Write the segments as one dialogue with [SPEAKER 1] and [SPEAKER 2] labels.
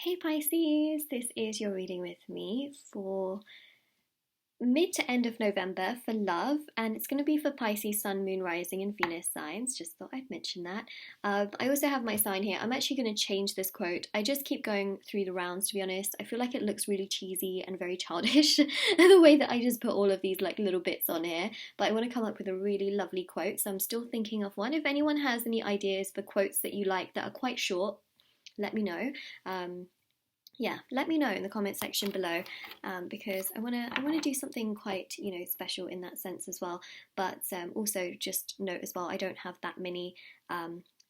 [SPEAKER 1] Hey Pisces, this is your reading with me for mid to end of November for love, and it's going to be for Pisces, Sun, Moon, Rising, and Venus signs. Just thought I'd mention that. I also have my sign here. I'm actually going to change this quote. I just keep going through the rounds, to be honest. I feel like it looks really cheesy and very childish, the way that I just put all of these like little bits on here. But I want to come up with a really lovely quote, so I'm still thinking of one. If anyone has any ideas for quotes that you like that are quite short, let me know. Yeah, let me know in the comment section below, because I wanna do something quite special in that sense as well. But also just note as well, I don't have that many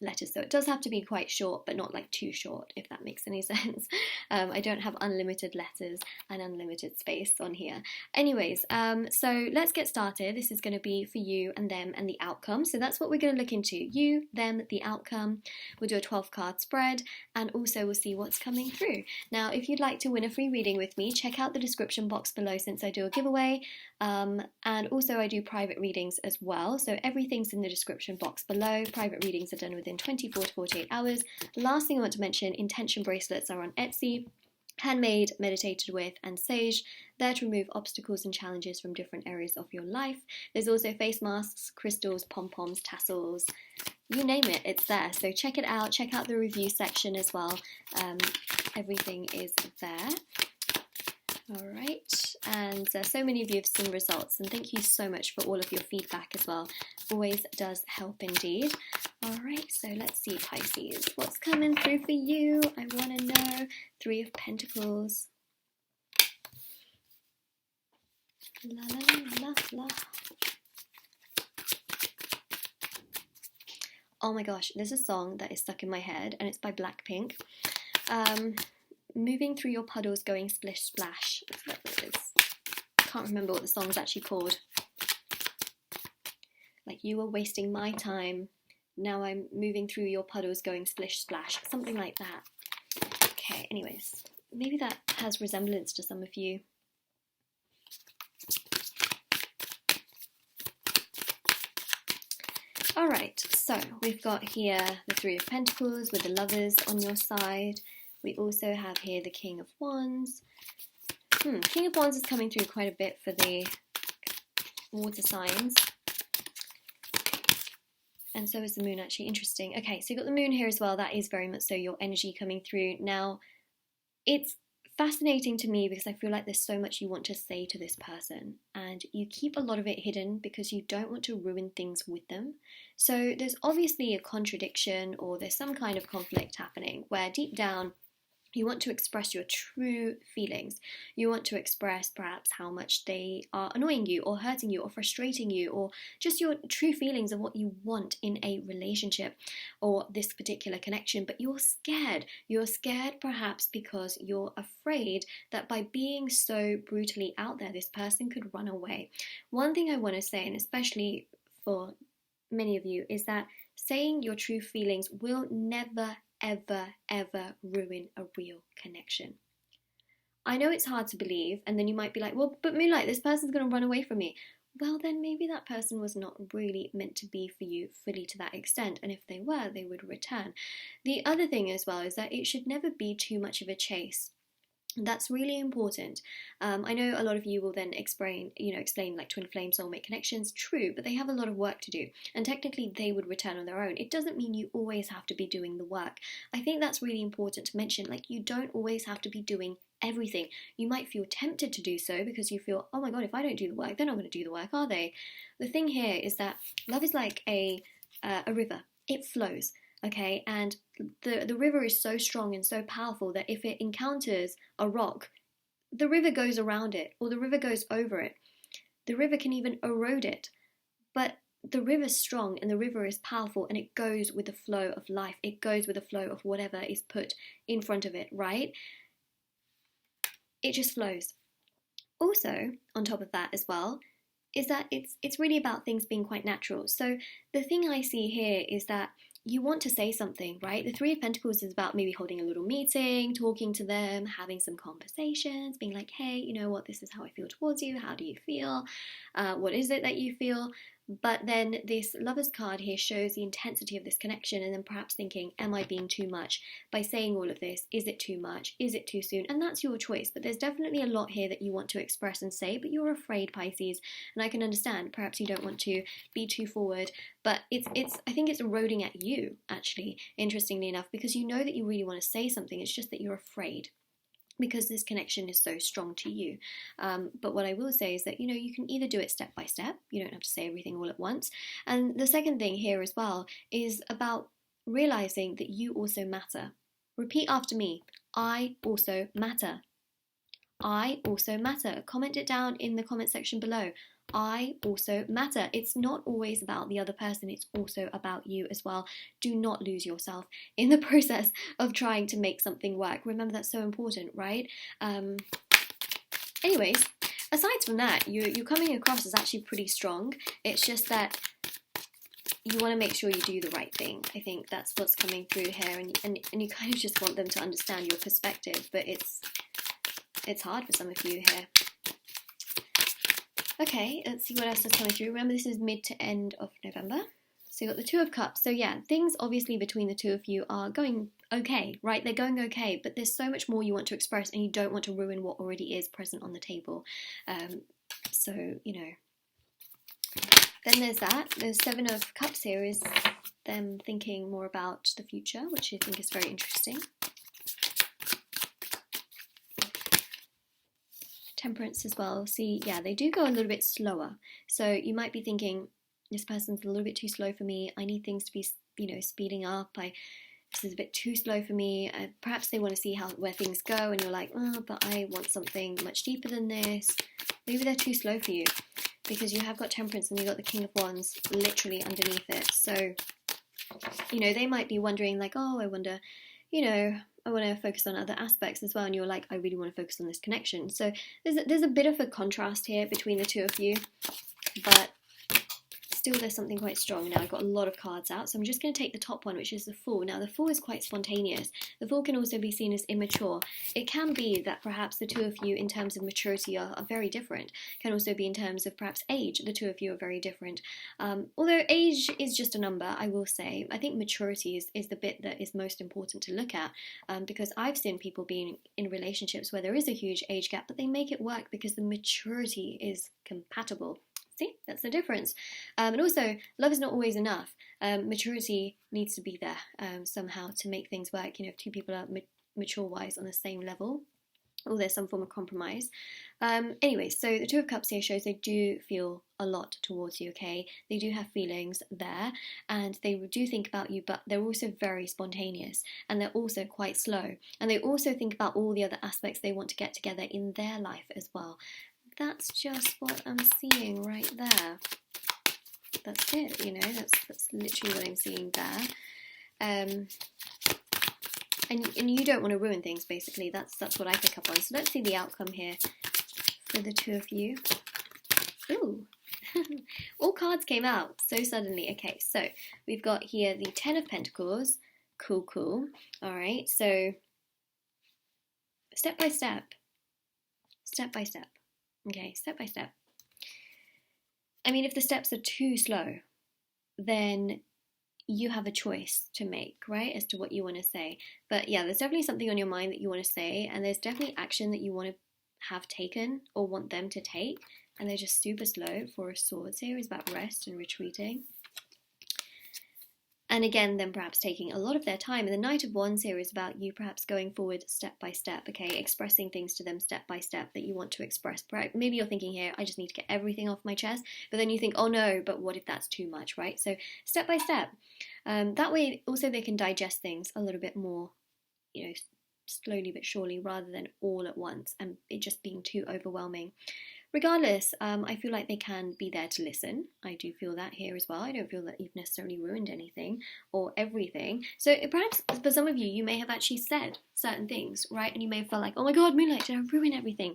[SPEAKER 1] letters, so it does have to be quite short, but not like too short, if that makes any sense. I don't have unlimited letters and unlimited space on here. Anyways, so let's get started. This is going to be for you and them and the outcome. So that's what we're going to look into. You, them, the outcome. We'll do a 12 card spread, and also we'll see what's coming through. Now, if you'd like to win a free reading with me, check out the description box below, since I do a giveaway. And also I do private readings as well. So everything's in the description box below. Private readings are done within 24 to 48 hours. Last thing I want to mention, intention bracelets are on Etsy. Handmade, meditated with, and sage, there to remove obstacles and challenges from different areas of your life. There's also face masks, crystals, pom-poms, tassels, you name it, it's there. So check it out. Check out the review section as well. Everything is there. All right, and so many of you have seen results, and thank you so much for all of your feedback as well. Always does help indeed. All right, so let's see, Pisces, what's coming through for you? I want to know. Three of Pentacles. La la la la la. Oh my gosh, there's a song that is stuck in my head, and it's by Blackpink. Moving through your puddles, going splish splash. That's what it is. I can't remember what the song's actually called. Like, you were wasting my time. Now I'm moving through your puddles, going splish splash. Something like that. Okay, anyways. Maybe that has resemblance to some of you. Alright, so we've got here the Three of Pentacles with the Lovers on your side. We also have here the King of Wands. King of Wands is coming through quite a bit for the water signs. And so is the Moon, actually. Interesting. Okay, so you've got the Moon here as well. That is very much so your energy coming through. Now, it's fascinating to me because I feel like there's so much you want to say to this person, and you keep a lot of it hidden because you don't want to ruin things with them. So there's obviously a contradiction, or there's some kind of conflict happening where deep down you want to express your true feelings. You want to express perhaps how much they are annoying you or hurting you or frustrating you, or just your true feelings of what you want in a relationship or this particular connection, but you're scared. You're scared perhaps because you're afraid that by being so brutally out there, this person could run away. One thing I want to say, and especially for many of you, is that saying your true feelings will never ever ruin a real connection. I know it's hard to believe, and then you might be like, well, but Moonlight, this person's going to run away from me. Well, then maybe that person was not really meant to be for you fully to that extent, and if they were, they would return. The other thing as well is that it should never be too much of a chase. That's really important. I know a lot of you will then explain like twin flame soulmate connections. True, but they have a lot of work to do, and technically they would return on their own. It doesn't mean you always have to be doing the work. I think that's really important to mention. Like, you don't always have to be doing everything. You might feel tempted to do so because you feel, oh my god, if I don't do the work, they're not going to do the work, are they? The thing here is that love is like a river. It flows. Okay, and the river is so strong and so powerful that if it encounters a rock, the river goes around it, or the river goes over it. The river can even erode it. But the river's strong and the river is powerful, and it goes with the flow of life. It goes with the flow of whatever is put in front of it, right? It just flows. Also, on top of that as well, is that it's really about things being quite natural. So the thing I see here is that you want to say something, right? The Three of Pentacles is about maybe holding a little meeting, talking to them, having some conversations, being like, hey, you know what, this is how I feel towards you. How do you feel? What is it that you feel? But then this Lovers card here shows the intensity of this connection, and then perhaps thinking, am I being too much by saying all of this? Is it too much? Is it too soon? And that's your choice. But there's definitely a lot here that you want to express and say, but you're afraid, Pisces. And I can understand. Perhaps you don't want to be too forward, but I think it's eroding at you, actually, interestingly enough, because you know that you really want to say something. It's just that you're afraid, because this connection is so strong to you. But what I will say is that, you can either do it step by step. You don't have to say everything all at once. And the second thing here as well is about realizing that you also matter. Repeat after me. I also matter. I also matter. Comment it down in the comment section below. I also matter. It's not always about the other person, it's also about you as well. Do not lose yourself in the process of trying to make something work. Remember, that's so important, right? Anyways, aside from that, you're coming across as actually pretty strong. It's just that you want to make sure you do the right thing. I think that's what's coming through here, and you kind of just want them to understand your perspective, but it's hard for some of you here. Okay, let's see what else is coming through. Remember, this is mid to end of November. So you got the Two of Cups. So yeah, things obviously between the two of you are going okay, right? They're going okay, but there's so much more you want to express, and you don't want to ruin what already is present on the table. So, Then there's that. The Seven of Cups here is them thinking more about the future, which I think is very interesting. Temperance as well. See, yeah, they do go a little bit slower. So you might be thinking, this person's a little bit too slow for me. I need things to be, speeding up. This is a bit too slow for me. Perhaps they want to see where things go, and you're like, oh, but I want something much deeper than this. Maybe they're too slow for you, because you have got Temperance and you've got the King of Wands literally underneath it. So, they might be wondering like, oh, I wonder, I want to focus on other aspects as well, and you're like, I really want to focus on this connection. So there's a bit of a contrast here between the two of you, but still there's something quite strong. Now I've got a lot of cards out, so I'm just going to take the top one, which is the Fool. Now the Fool is quite spontaneous. The Fool can also be seen as immature. It can be that perhaps the two of you in terms of maturity are very different. It can also be in terms of perhaps age. The two of you are very different. Although age is just a number, I will say, I think maturity is the bit that is most important to look at, because I've seen people being in relationships where there is a huge age gap, but they make it work because the maturity is compatible. See, that's the difference. And also, love is not always enough. Maturity needs to be there somehow to make things work. If two people are mature-wise on the same level, or there's some form of compromise. Anyway, so the Two of Cups here shows they do feel a lot towards you, okay? They do have feelings there, and they do think about you, but they're also very spontaneous, and they're also quite slow. And they also think about all the other aspects they want to get together in their life as well. That's just what I'm seeing right there. That's it, that's literally what I'm seeing there. And you don't want to ruin things, basically. That's what I pick up on. So let's see the outcome here for the two of you. Ooh. All cards came out so suddenly. Okay, so we've got here the Ten of Pentacles. Cool. All right, so step by step. Okay, step by step. I mean, if the steps are too slow, then you have a choice to make, right, as to what you want to say. But yeah, there's definitely something on your mind that you want to say, and there's definitely action that you want to have taken or want them to take, and they're just super slow. Four of Swords here is about rest and retreating. And again, then perhaps taking a lot of their time. And the Knight of Wands here is about you perhaps going forward step by step, okay? Expressing things to them step by step that you want to express. Maybe you're thinking here, I just need to get everything off my chest. But then you think, oh no, but what if that's too much, right? So step by step. That way also they can digest things a little bit more, slowly but surely, rather than all at once and it just being too overwhelming. Regardless, I feel like they can be there to listen. I do feel that here as well. I don't feel that you've necessarily ruined anything or everything. So perhaps for some of you, you may have actually said certain things, right? And you may have felt like, oh my God, Moonlight, did I ruin everything?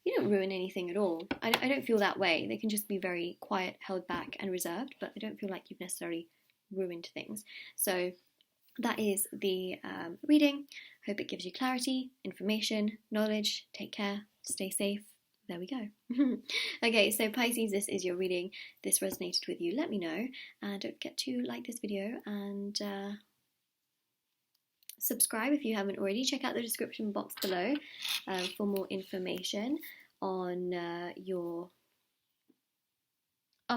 [SPEAKER 1] You don't ruin anything at all. I don't feel that way. They can just be very quiet, held back and reserved, but I don't feel like you've necessarily ruined things. So that is the reading. Hope it gives you clarity, information, knowledge. Take care, stay safe. there we go. Okay, so Pisces, this is your reading. This resonated with you, let me know. And don't forget to like this video and subscribe if you haven't already. Check out the description box below for more information on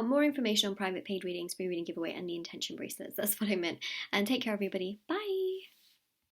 [SPEAKER 1] more information on private paid readings, free reading giveaway, and the intention bracelets. That's what I meant. And take care, everybody. Bye.